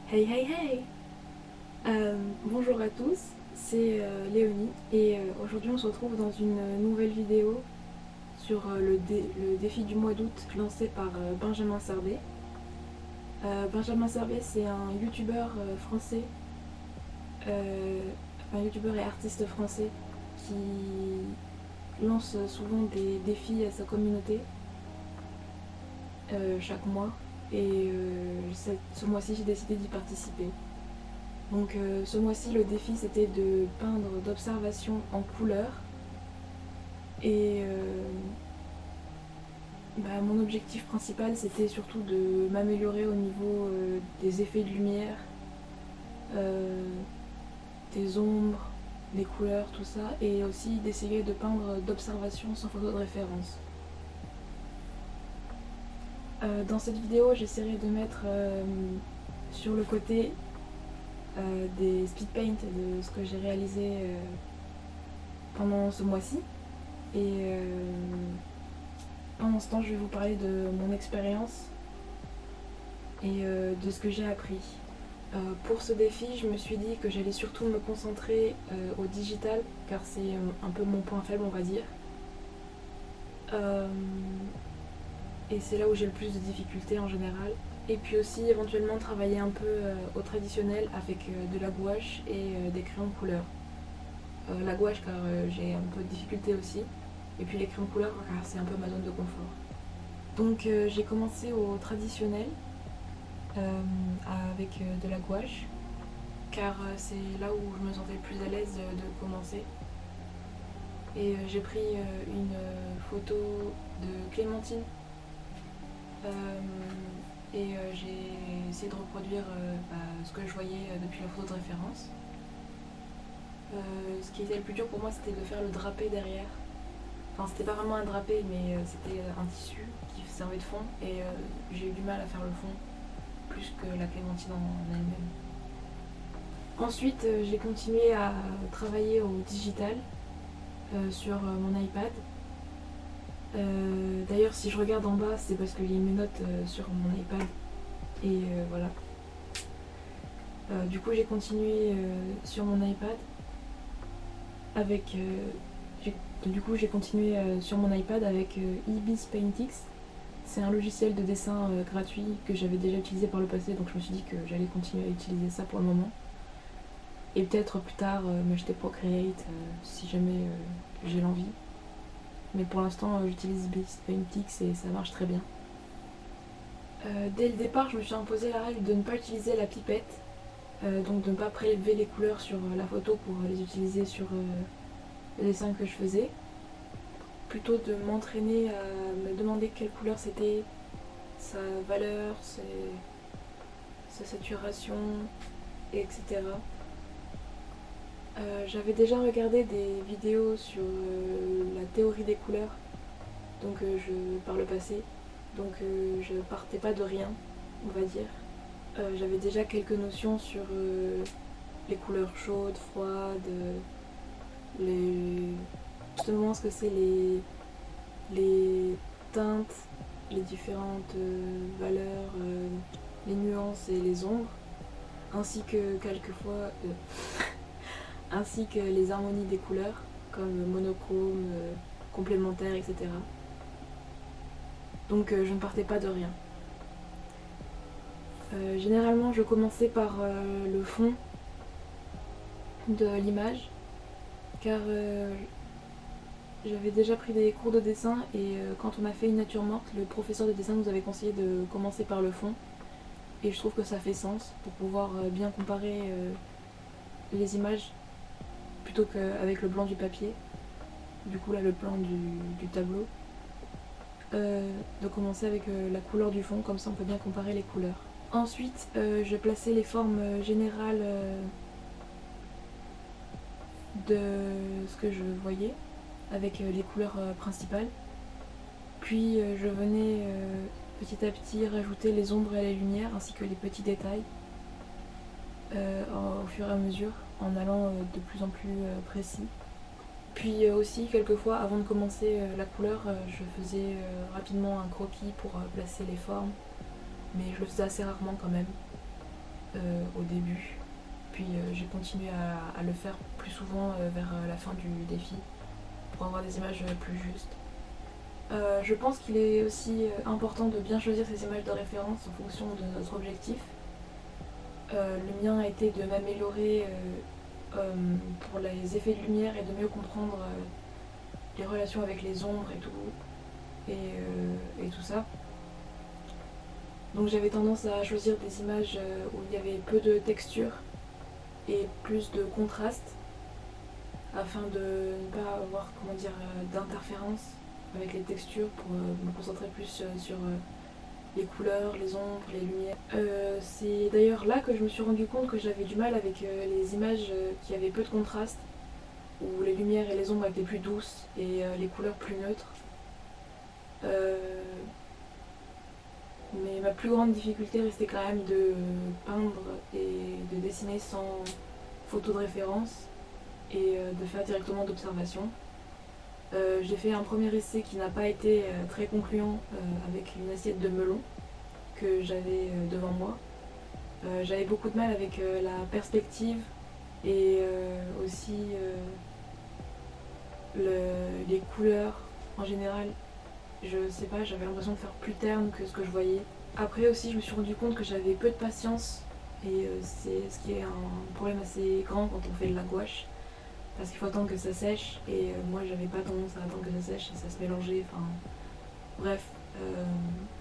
Hey hey hey. Bonjour à tous, c'est Léonie et aujourd'hui on se retrouve dans une nouvelle vidéo sur le défi du mois d'août lancé par Benjamin Sardé. Benjamin Sardé, c'est un youtubeur français, euh, un youtubeur et artiste français qui lance souvent des défis à sa communauté chaque mois et ce mois-ci j'ai décidé d'y participer. Donc ce mois-ci, le défi c'était de peindre d'observation en couleur. Et mon objectif principal c'était surtout de m'améliorer au niveau des effets de lumière, euh, des ombres, des couleurs, tout ça. Et aussi d'essayer de peindre d'observation sans photo de référence. Dans cette vidéo, j'essaierai de mettre sur le côté des speed paint de ce que j'ai réalisé pendant ce mois-ci. Et pendant ce temps, je vais vous parler de mon expérience et de ce que j'ai appris. Pour ce défi, je me suis dit que j'allais surtout me concentrer au digital, car c'est un peu mon point faible, on va dire. Et c'est là où j'ai le plus de difficultés en général. Et puis aussi éventuellement travailler un peu au traditionnel avec de la gouache et des crayons de couleur. La gouache car j'ai un peu de difficulté aussi. Et puis les crayons de couleur car c'est un peu ma zone de confort. Donc j'ai commencé au traditionnel avec de la gouache car c'est là où je me sentais le plus à l'aise de commencer. Et j'ai pris une photo de Clémentine et j'ai essayé de reproduire ce que je voyais depuis la photo de référence. Ce qui était le plus dur pour moi c'était de faire le drapé derrière. Enfin c'était pas vraiment un drapé mais c'était un tissu qui servait de fond et j'ai eu du mal à faire le fond plus que la clémentine en elle-même. Ensuite j'ai continué à travailler au digital sur mon iPad. D'ailleurs si je regarde en bas c'est parce qu'il y a mes notes sur mon iPad et voilà. Du coup j'ai continué sur mon iPad avec j'ai continué sur mon iPad avec Ibis Paintix. C'est un logiciel de dessin gratuit que j'avais déjà utilisé par le passé, donc je me suis dit que j'allais continuer à utiliser ça pour le moment. Et peut-être plus tard m'acheter Procreate si jamais j'ai l'envie. Mais pour l'instant j'utilise Ibis Paintix et ça marche très bien. Dès le départ je me suis imposé la règle de ne pas utiliser la pipette, donc de ne pas prélever les couleurs sur la photo pour les utiliser sur le dessin que je faisais. Plutôt de m'entraîner à me demander quelle couleur c'était, sa valeur, sa saturation, etc. J'avais déjà regardé des vidéos sur la théorie des couleurs, donc par le passé, donc je partais pas de rien, on va dire. J'avais déjà quelques notions sur les couleurs chaudes, froides, justement ce que c'est les teintes, les différentes valeurs, les nuances et les ombres, ainsi que quelquefois ainsi que les harmonies des couleurs comme monochrome, complémentaire, etc. Donc je ne partais pas de rien. Généralement je commençais par le fond de l'image car j'avais déjà pris des cours de dessin et quand on a fait une nature morte, le professeur de dessin nous avait conseillé de commencer par le fond. Et je trouve que ça fait sens pour pouvoir bien comparer les images plutôt qu'avec le blanc du papier. Du coup là le blanc du tableau. De commencer avec la couleur du fond, comme ça on peut bien comparer les couleurs. Ensuite je plaçais les formes générales de ce que je voyais avec les couleurs principales. Puis je venais petit à petit rajouter les ombres et les lumières ainsi que les petits détails au fur et à mesure en allant de plus en plus précis. Puis aussi quelquefois avant de commencer la couleur je faisais rapidement un croquis pour placer les formes, mais je le faisais assez rarement quand même. au début. Puis j'ai continué à le faire plus souvent vers la fin du défi pour avoir des images plus justes. Je pense qu'il est aussi important de bien choisir ses images de référence en fonction de notre objectif. Le mien a été de m'améliorer pour les effets de lumière et de mieux comprendre les relations avec les ombres et tout, et tout ça. Donc j'avais tendance à choisir des images où il y avait peu de texture et plus de contraste afin de ne pas avoir d'interférence avec les textures pour me concentrer plus sur les couleurs, les ombres, les lumières. C'est d'ailleurs là que je me suis rendu compte que j'avais du mal avec les images qui avaient peu de contraste, où les lumières et les ombres étaient plus douces et les couleurs plus neutres. Mais ma plus grande difficulté restait quand même de peindre et de dessiner sans photo de référence et de faire directement d'observation. J'ai fait un premier essai qui n'a pas été très concluant avec une assiette de melon que j'avais devant moi. J'avais beaucoup de mal avec la perspective et aussi les couleurs en général. Je sais pas, j'avais l'impression de faire plus terne que ce que je voyais. Après aussi, je me suis rendu compte que j'avais peu de patience et c'est ce qui est un problème assez grand quand on fait de la gouache. Parce qu'il faut attendre que ça sèche et moi j'avais pas tendance à attendre que ça sèche et ça se mélangeait, enfin bref,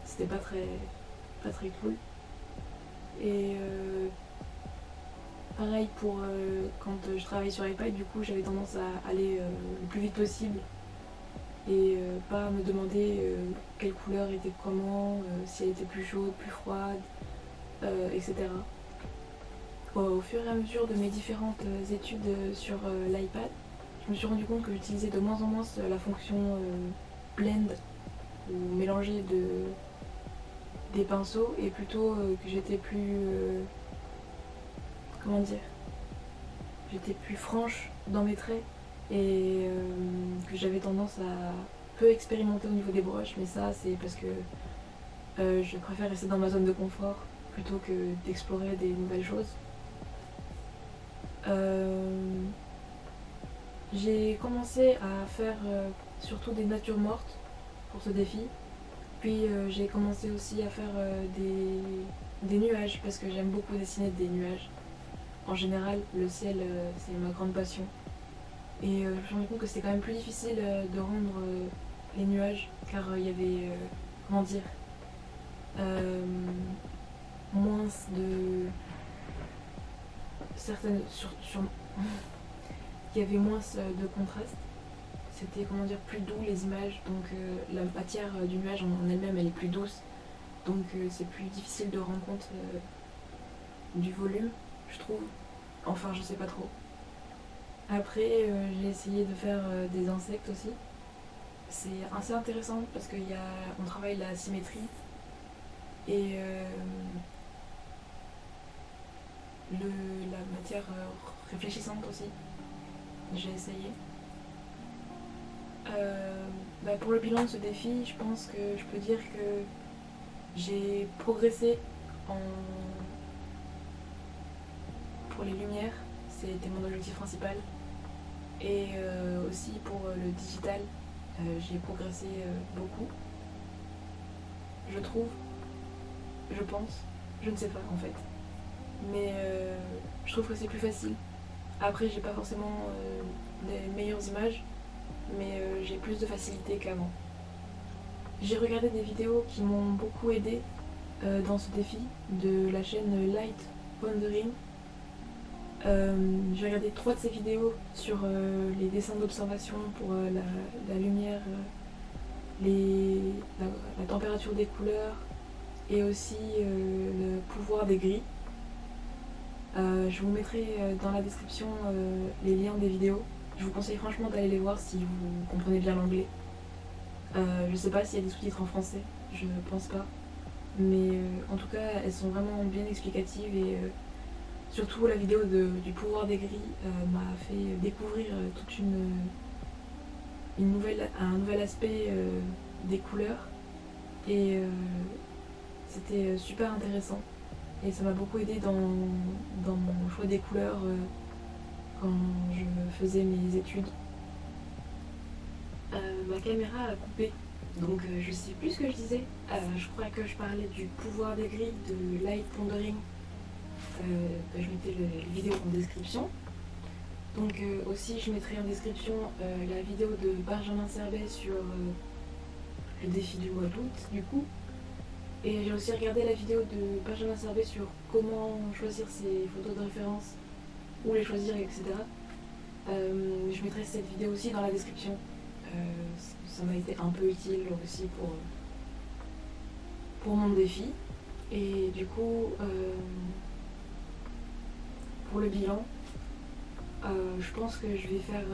c'était pas très cool. Et pareil pour quand je travaillais sur iPad, du coup j'avais tendance à aller le plus vite possible et pas me demander quelle couleur était comment, si elle était plus chaude, plus froide, etc. Au fur et à mesure de mes différentes études sur l'iPad, je me suis rendu compte que j'utilisais de moins en moins la fonction blend ou mélanger des pinceaux et plutôt que j'étais plus j'étais plus franche dans mes traits et que j'avais tendance à peu expérimenter au niveau des brushes, mais ça c'est parce que je préfère rester dans ma zone de confort plutôt que d'explorer des nouvelles choses. J'ai commencé à faire surtout des natures mortes pour ce défi. Puis j'ai commencé aussi à faire des nuages parce que j'aime beaucoup dessiner des nuages. En général, le ciel, c'est ma grande passion. Et je me suis rendu compte que c'était quand même plus difficile de rendre les nuages car il y avait, moins de certaines il y avait moins de contraste, c'était plus doux les images, donc la matière du nuage en elle-même elle est plus douce, donc c'est plus difficile de rendre compte du volume, je trouve, enfin je sais pas trop. Après j'ai essayé de faire des insectes aussi, c'est assez intéressant parce qu'on travaille la symétrie et la matière réfléchissante aussi. J'ai essayé. Pour le bilan de ce défi, je pense que je peux dire que j'ai progressé pour les lumières, c'était mon objectif principal. Et aussi pour le digital, j'ai progressé beaucoup. Je trouve, je pense, je ne sais pas en fait. Mais je trouve que c'est plus facile. Après, j'ai pas forcément des meilleures images, mais j'ai plus de facilité qu'avant. J'ai regardé des vidéos qui m'ont beaucoup aidé dans ce défi de la chaîne Light Pondering. J'ai regardé 3 de ces vidéos sur les dessins d'observation pour la lumière, la température des couleurs et aussi le pouvoir des gris. Je vous mettrai dans la description les liens des vidéos. Je vous conseille franchement d'aller les voir si vous comprenez bien l'anglais. Je sais pas s'il y a des sous-titres en français, je pense pas. Mais en tout cas, elles sont vraiment bien explicatives et surtout la vidéo du pouvoir des gris m'a fait découvrir toute un nouvel aspect des couleurs et c'était super intéressant. et ça m'a beaucoup aidé dans mon choix des couleurs quand je faisais mes études. Ma caméra a coupé, donc je sais plus ce que je disais. Je crois que je parlais du pouvoir des grilles de Light Pondering. Je mettais les vidéos en description. Donc aussi je mettrai en description la vidéo de Benjamin Serbet sur le défi du mois d'août du coup. Et j'ai aussi regardé la vidéo de Benjamin Serbet sur comment choisir ses photos de référence, où les choisir, etc. Je mettrai cette vidéo aussi dans la description. Ça m'a été un peu utile aussi pour mon défi. Et du coup, pour le bilan, je pense que je vais faire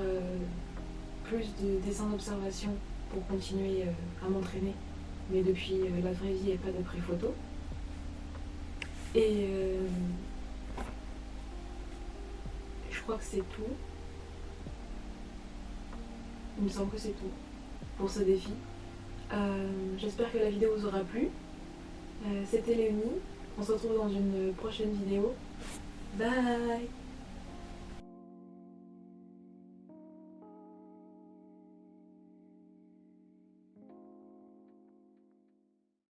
plus de dessins d'observation pour continuer à m'entraîner, mais depuis la vraie vie et pas d'après photo. Et je crois que c'est tout. Il me semble que c'est tout pour ce défi. J'espère que la vidéo vous aura plu. C'était Léonie. On se retrouve dans une prochaine vidéo. Bye!